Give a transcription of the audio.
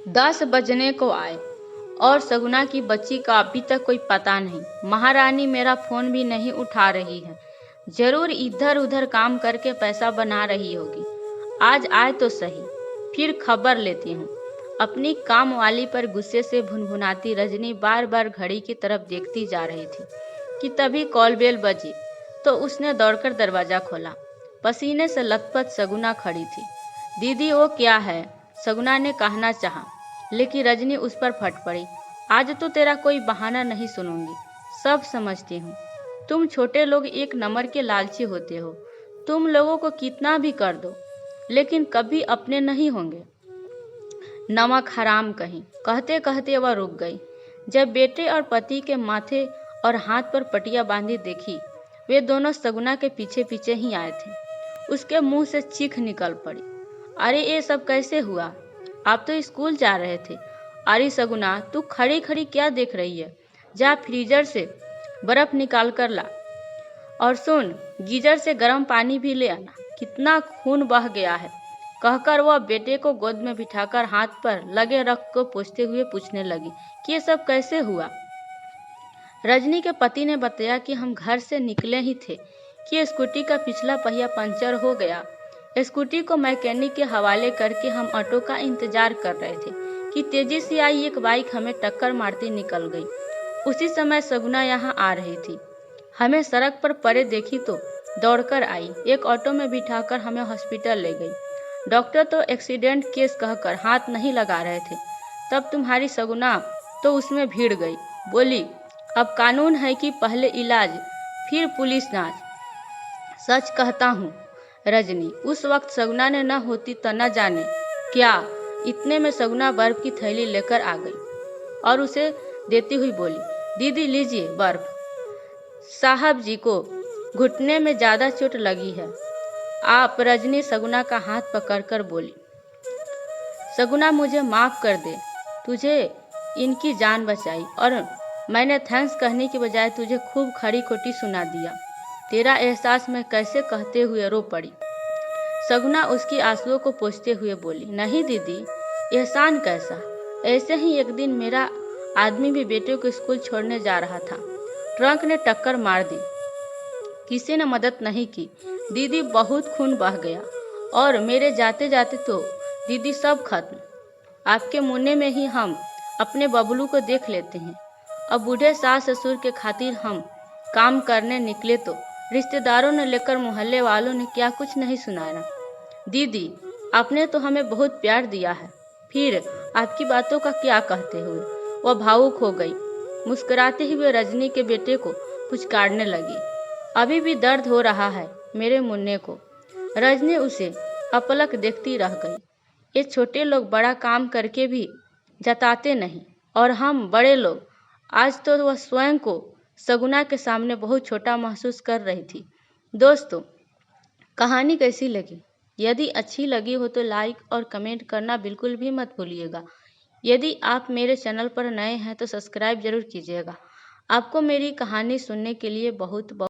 10 बजने को आए और सगुना की बच्ची का अभी तक कोई पता नहीं। महारानी मेरा फोन भी नहीं उठा रही है। जरूर इधर उधर काम करके पैसा बना रही होगी। आज आए तो सही, फिर खबर लेती हूँ। अपनी काम वाली पर गुस्से से भुनभुनाती रजनी बार बार घड़ी की तरफ देखती जा रही थी कि तभी कॉल बेल बजी तो उसने दौड़कर दरवाजा खोला। पसीने से लथपथ सगुना खड़ी थी। दीदी वो क्या है? सगुना ने कहना चाहा, लेकिन रजनी उस पर फट पड़ी। आज तो तेरा कोई बहाना नहीं सुनूंगी, सब समझती हूँ। तुम छोटे लोग एक नंबर के लालची होते हो। तुम लोगों को कितना भी कर दो, लेकिन कभी अपने नहीं होंगे। नमक हराम कहीं, कहते कहते वह रुक गई। जब बेटे और पति के माथे और हाथ पर पटिया बांधी देखी, वे दोनों सगुना के पीछे पीछे ही आए थे। उसके मुंह से चीख निकल पड़ी। अरे ये सब कैसे हुआ? आप तो स्कूल जा रहे थे। अरे सगुना, तू खड़ी खड़ी क्या देख रही है? जा फ्रीजर से बर्फ निकाल कर ला, और सुन, गीजर से गर्म पानी भी ले आना। कितना खून बह गया है, कहकर वह बेटे को गोद में बिठाकर हाथ पर लगे रक्त को पोंछते हुए पूछने लगी कि ये सब कैसे हुआ। रजनी के पति ने बताया कि हम घर से निकले ही थे कि स्कूटी का पिछला पहिया पंचर हो गया। स्कूटी को मैकेनिक के हवाले करके हम ऑटो का इंतजार कर रहे थे कि तेजी से आई एक बाइक हमें टक्कर मारती निकल गई। उसी समय सगुना यहाँ आ रही थी। हमें सड़क पर पड़े देखी तो दौड़कर आई, एक ऑटो में बिठाकर हमें हॉस्पिटल ले गई। डॉक्टर तो एक्सीडेंट केस कहकर हाथ नहीं लगा रहे थे। तब तुम्हारी सगुना तो उसमें भिड़ गई। बोली, अब कानून है कि पहले इलाज फिर पुलिस नाज। सच कहता हूँ रजनी, उस वक्त सगुना ने न होती तो न जाने क्या। इतने में सगुना बर्फ की थैली लेकर आ गई और उसे देती हुई बोली, दीदी लीजिए बर्फ। साहब जी को घुटने में ज्यादा चोट लगी है आप। रजनी सगुना का हाथ पकड़कर बोली, सगुना मुझे माफ कर दे, तुझे इनकी जान बचाई और मैंने थैंक्स कहने की बजाय तुझे खूब खड़ी खोटी सुना दिया। तेरा एहसास मैं कैसे कहते हुए रो पड़ी। सगुना उसकी आंसुओं को पोंछते हुए बोली, नहीं दीदी, एहसान कैसा। ऐसे ही एक दिन मेरा आदमी भी बेटे को स्कूल छोड़ने जा रहा था, ट्रक ने टक्कर मार दी, किसी ने मदद नहीं की। दीदी बहुत खून बह गया और मेरे जाते जाते तो दीदी सब खत्म। आपके मुन्ने में ही हम अपने बबलू को देख लेते हैं। अब बूढ़े सास ससुर के खातिर हम काम करने निकले तो रिश्तेदारों ने लेकर मोहल्ले वालों ने क्या कुछ नहीं सुनाया। दीदी, आपने तो हमें बहुत प्यार दिया है, फिर आपकी बातों का क्या कहते हुए। वह भावुक हो गई। मुस्कुराते हुए रजनी के बेटे को पुचकारने लगी। अभी भी दर्द हो रहा है मेरे मुन्ने को। रजनी उसे अपलक देखती रह गई। ये छोटे लोग बड़ा काम करके भी जताते नहीं, और हम बड़े लोग। आज तो वह स्वयं को सगुना के सामने बहुत छोटा महसूस कर रही थी। दोस्तों, कहानी कैसी लगी? यदि अच्छी लगी हो तो लाइक और कमेंट करना बिल्कुल भी मत भूलिएगा। यदि आप मेरे चैनल पर नए हैं तो सब्सक्राइब जरूर कीजिएगा। आपको मेरी कहानी सुनने के लिए बहुत बहुत